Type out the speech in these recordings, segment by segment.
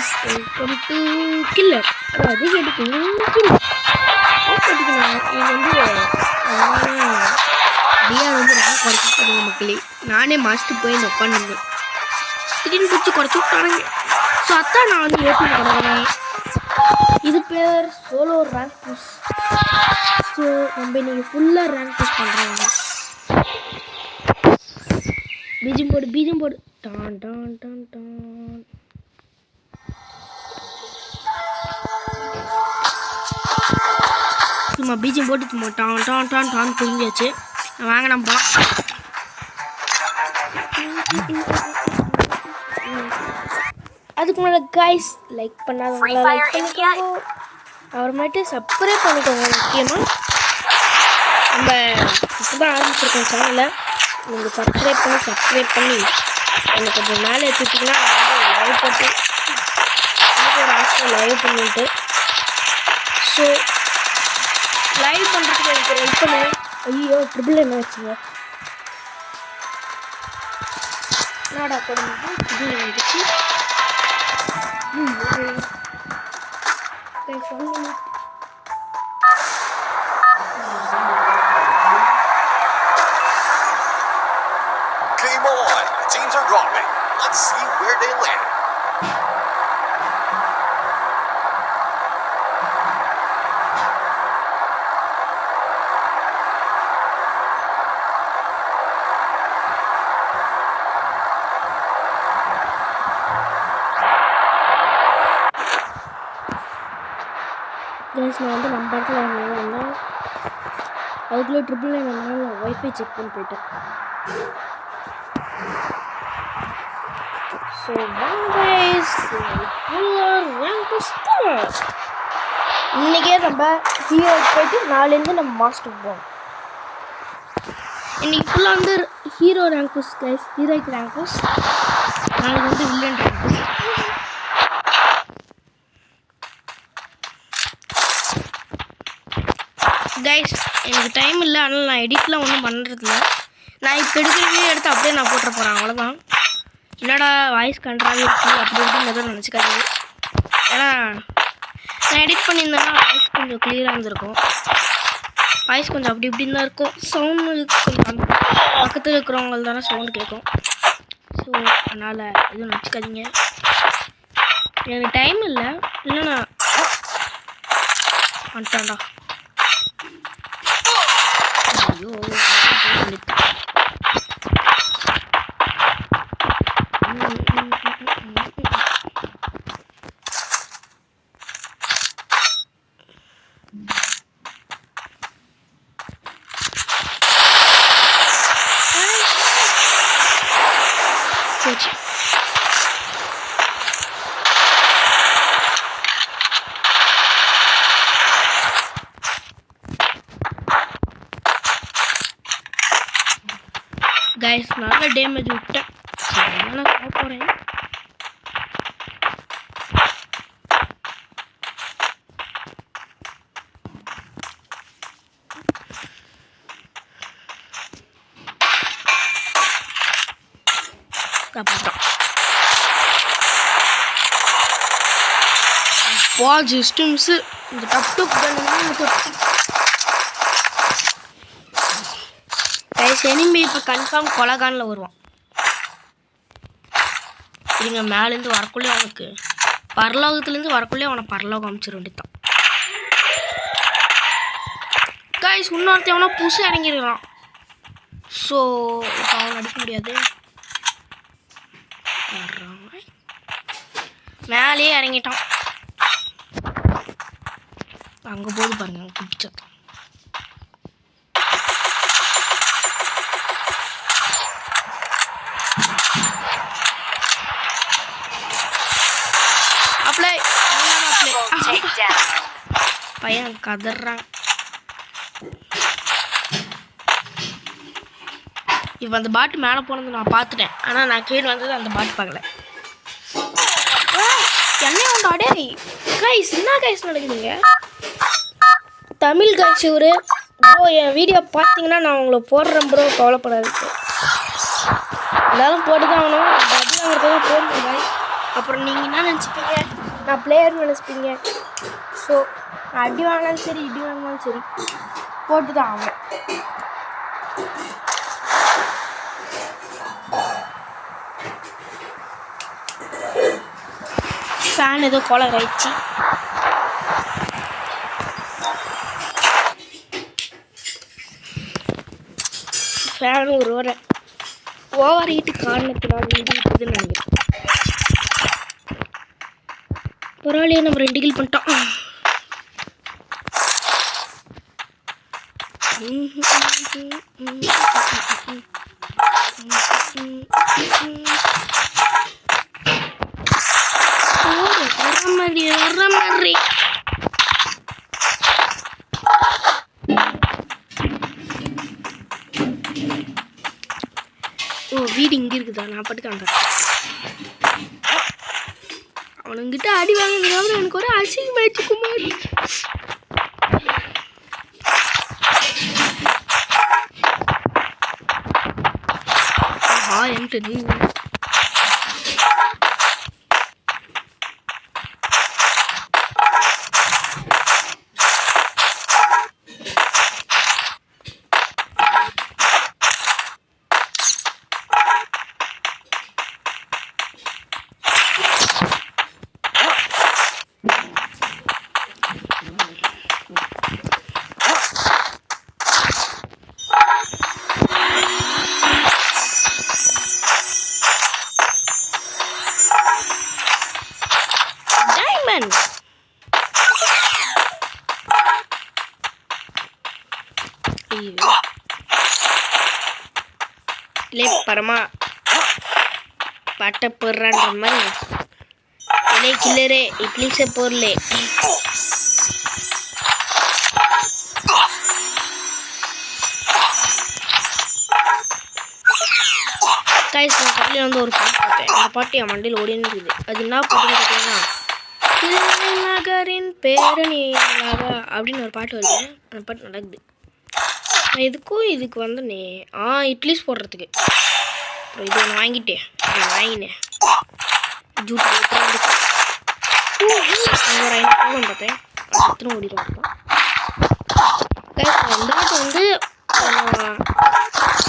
guys, welcome to Killer. அது கேட்டுக்கணும் Killer. கேட்டுக்கணும் இது வந்து டிஆர் வந்து ரேங்க் குறைச்சிட்டாங்க மக்களே. நானே மாஸ்டர் போய் உட்காந்துருந்தேன். திடீர்னு பிடிச்சி குறைச்சி விட்டானுங்க. ஸோ அதான் நான் வந்து ஏற்றி கிடக்கிறேன். இது பேர் சோலோ ரேங்க் புஷ். ஸோ நம்ம இன்னைக்கு ஃபுல்லாக ரேங்க் புஷ் பண்ணுறாங்க. பீஜம் போடு டான் டான் டான் டான். சும்மா பீஜம் போட்டு சும்மா டான் டான் டான் டான் புரிஞ்சாச்சு. வாங்க நம்ம போகலாம். அதுக்கு முன்னாடி கைஸ் லைக் பண்ணாதவங்களா லைக் பண்ணிக்கோங்க. அப்புறமேட்டு சப்ஸ்கிரைப் பண்ணிக்கோங்க. முக்கியமாக நம்ம இப்போ தான் ஆரம்பிச்சிருக்கோம் சேனலை. நீங்கள் சப்ஸ்கிரைப் பண்ணி எனக்கு கொஞ்சம் மேலே ஏற்றிட்டிங்கன்னா லைவ் போட்டு எனக்கு ஒரு ஆசை லைவ் பண்ணிட்டு. ஸோ லைவ் பண்ணுறதுக்கு எனக்கு ஹெல்ப் பண்ணுவேன். ஐயோ ட்ரிபிள் என்ன வச்சுங்க நாடா போடும்போது இது வந்துச்சு. Game on! The teams are dropping. Let's see where they land. Guys நான் வந்து நம்ம இடத்துல வந்தேன். அதுக்குள்ளே ட்ரிபிள் நைன் வந்தனால நான் ஒய்ஃபை செக் பண்ணி போயிட்டேன். ஸோ கைஸ் இன்றைக்கே நம்ம ஹீரோக்கு போயிட்டு நாளைலேருந்து நம்ம மாஸ்டர் போவோம். இன்றைக்கி ஃபுல்லாக வந்து ஹீரோ ரேங்க் புஷ் கைஸ். ஹீரோய்க்கு ரேங்க் புஷ். நாளைக்கு வந்து வில்லன் ரேங்க் புஷ். கைஸ் எனக்கு டைம் இல்லை. அதனால் நான் எடிட்லாம் ஒன்றும் பண்ணுறதில்ல. நான் இப்போ எடுக்கிறதே எடுத்து அப்படியே நான் போட்டுற போகிறேன். அவ்வளோதான். என்னடா வாய்ஸ் கண்ட்ராக இருக்குது அப்படி இப்படின்னு எதுவும் நினச்சிக்காது. ஏன்னா நான் எடிட் பண்ணியிருந்தேன்னா வாய்ஸ் கொஞ்சம் க்ளியராக இருந்திருக்கும். வாய்ஸ் கொஞ்சம் அப்படி இப்படின்னு தான் இருக்கும். சவுண்டு கொஞ்சம் பக்கத்தில் இருக்கிறவங்களுக்கு தானே சவுண்டு கேட்கும். ஸோ அதனால் எதுவும் நினச்சிக்காதீங்க. எனக்கு டைம் இல்லை. இல்லைண்ணா வந்துட்டான்டா. ஐயோ கைஸ் நல்ல டேமேஜ் விட்டேன். நான் போகிறேன். Just miss. இந்த டப் கைஸ் எனிமி இப்போ கன்ஃபார்ம் கொலகானில் வருவான். சரிங்க மேலேருந்து வரக்குள்ளே அவனுக்கு பரலோகத்துலேருந்து வரக்குள்ளே அவனை பரலோகம் அமைச்சிட வேண்டியதான். கைஸ் இன்னொருத்த அவனா புதுசாக இறங்கிருக்கிறான். ஸோ இப்போ அவன் அடிக்க முடியாது. மேலேயே இறங்கிட்டான். அங்கே போது பாருங்க குடிச்சது. பையன் கதறான். இப்போ அந்த பாட்டு மேலே போனது நான் பார்த்துட்டேன். ஆனால் நான் கீழே வந்தது அந்த பாட்டு பார்க்கல. என்ன உண்டாடே கைஸ் என்ன கைஸ் நடக்குதுங்க? தமிழ் கைஸ் இவரு. ப்ரோ என் வீடியோ பார்த்தீங்கன்னா நான் உங்களை போடுறேன் ப்ரோ, கவலைப்படாது. எல்லாரும் போட்டு தான் ஆகணும். பதில் வாங்குறதுக்கு போடணும். அப்புறம் நீங்கள் என்ன நினச்சிப்பீங்க, நான் பிளேயர்னு நினச்சிப்பீங்க. ஸோ அடி வாங்கினாலும் சரி இடி வாங்கினாலும் சரி போட்டு தான் ஆகும். ஃபேன் ஏதோ கோலர் ஆயிடுச்சு. ஃபேன் ஒரு ஓவர் ஹீட்டு காரணத்தினால் இருக்குதுன்னு நினைக்கிறேன். பரவாயில்லையே, நம்ம 2 கில் பண்ணிட்டோம். வர மாதிரி வீடு இங்கே இருக்குதா? நான் பாட்டுக்கு அந்த அவனுங்கிட்ட அடி வாங்கினதுக்காக எனக்கு ஒரு அசிங்கமாயிடுச்சு குமார். என்கிட்ட நீ இல்லை பரமா பாட்டை போடுறான்ற மாதிரி இல்லை கில்லரே இட்லிஸை போடலே. கைஸ் நான் காலையில் வந்து ஒரு பாட்டு பார்த்தேன். அந்த பாட்டு என் மண்டையில் ஓடின்னு இருக்குது. அது என்ன பாட்டுன்னு பார்த்தீங்கன்னா நகரின் பேரணியாக அப்படின்னு ஒரு பாட்டு வருது. அந்த பாட்டு நடக்குது. நான் இதுக்கு வந்தேனே இட்லிஸ் போடுறதுக்கு. அப்புறம் இது ஒன்று வாங்கினேன் ஜூட் ஒரு 500 பார்த்தேன். எத்தனை ஓடிடும் அந்த பாட்டு வந்து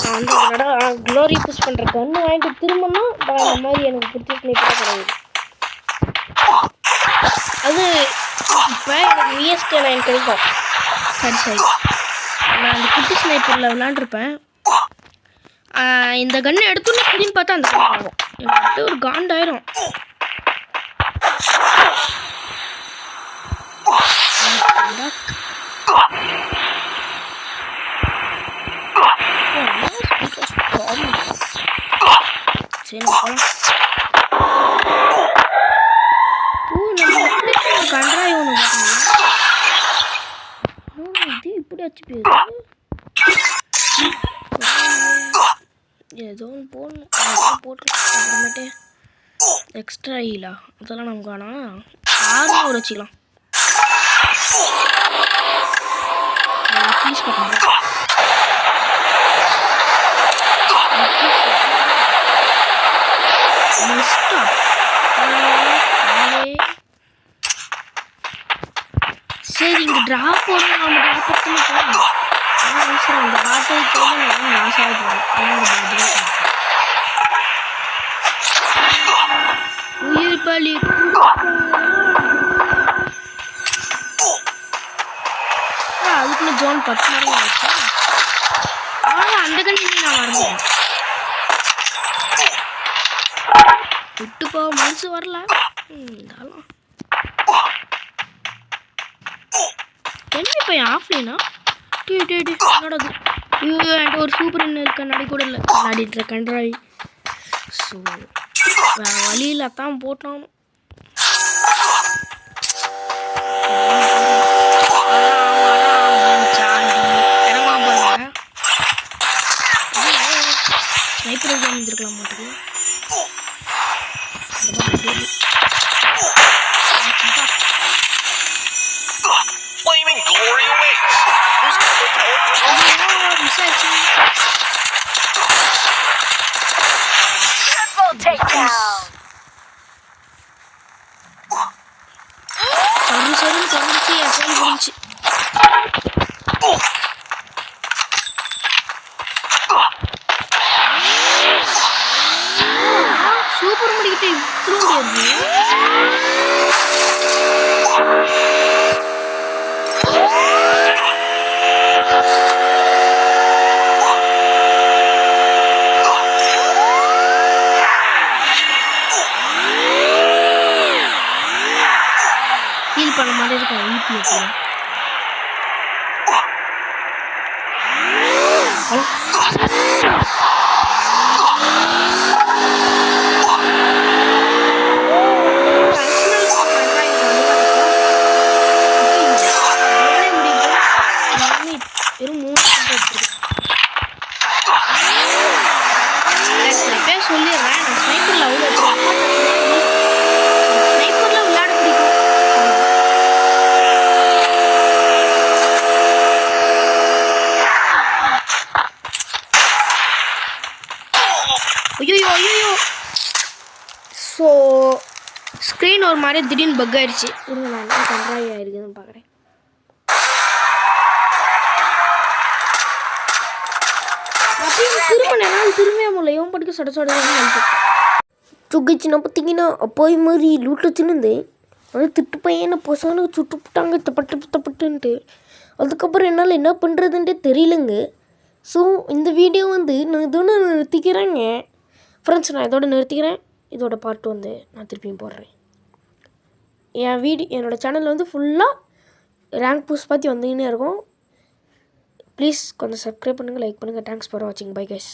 நான் வந்து என்னோட க்ளோரி புஷ் பண்ணுற கன்று வாங்கிட்டு திரும்பனா இந்த மாதிரி எனக்கு பிடிச்ச ஸ்னைப்பராக கிடையாது. அது இப்போ எனக்கு விஎஸ்கே 9 கிடைக்கும். சரி நான் அந்த குட்டி ஸ்னைப்பரில் விளாண்டுருப்பேன். இந்த கன்னை எடுத்தோன்னே புடின்னு பார்த்தா அந்த கன் ஆகும். எனக்கு ஒரு காண்டாயிரும். சரி போகலாம். கன்றாய் ஒன்று இது இப்படி வச்சு போயிருக்கு. ஏதோ ஒன்று போடணும் போட்டுக்கலாம். அப்புறமேட்டு எக்ஸ்ட்ரா ஹீலா அதெல்லாம் நமக்கு வேணாம். 600 வச்சுக்கலாம். ப்ளீஸ் பார்க்கலாம். சரி இங்கே ட்ராப் போடணும். நம்ம ட்ராப் எடுத்துன்னு போகணும். சரி இந்த பாட்டை போகணும். நான் சாப்பிட்றேன். உயிர் பலி அதுக்குள்ள ஜோன் 10 மணி ஆச்சு. அந்த கண்ணில் நான் வரேன். விட்டு போக மனசு வரல. இருந்தாலும் என்ன இப்போ ஆஃப்லைனா என்னோடது என்கிட்ட ஒரு சூப்பர் என்ன இருக்க நடி கூட இல்லை. விளையாடிட்டு கன்றாய். ஸோ வேறு வழியில் தான் போட்டோம். ஸ்னைப்பர் இருந்திருக்கலாம் மாட்டுக்கு. Flaming glory awaits. Who's going to hold the trophy? Triple takedown. முடிஞ்சு. சூப்பர் முடிக்கிட்டு இவ்வளோ முடியாது. ஹீல் பண்ண மாதிரி இருக்கும் ஈபி எப்படியும். வெறும் 3 சொல்லிடுறேன். நான் ஸ்னைப்பரில் அவ்வளோ ஸ்னைப்பரில் விளையாட பிடிக்கும். ஐயோ ஐயோ. ஸோ ஸ்க்ரீன் ஒரு மாதிரி திடீர்னு பக் ஆயிடுச்சு. இருங்க நான் என்ன கண்ட்ராய் ஆயிருக்குதுன்னு பார்க்குறேன். திரும்பியா முடியல. இவன் படிக்க சொட சுகிச்சுன்னா பார்த்தீங்கன்னா அப்போ இது மாதிரி லூட்டில் வச்சுருந்தேன். ஆனால் திட்டு பையனை பசங்க சுட்டுப்புட்டாங்க தப்பட்டுன்ட்டு. அதுக்கப்புறம் என்னால் என்ன பண்ணுறதுன்ட்டே தெரியலங்க. ஸோ இந்த வீடியோ நான் இதோட நிறுத்திக்கிறேங்க ஃப்ரெண்ட்ஸ். நான் இதோட நிறுத்திக்கிறேன். இதோட பார்ட் நான் திருப்பியும் போடுறேன். என்னோடய சேனலில் ஃபுல்லாக ரேங்க் பூஸ்ட் பார்த்து வந்துக்கினே இருக்கும். ப்ளீஸ் கொஞ்சம் சப்ஸ்கிரைப் பண்ணுங்கள், லைக் பண்ணுங்கள். தேங்க்ஸ் ஃபார் வாட்சிங். Bye guys.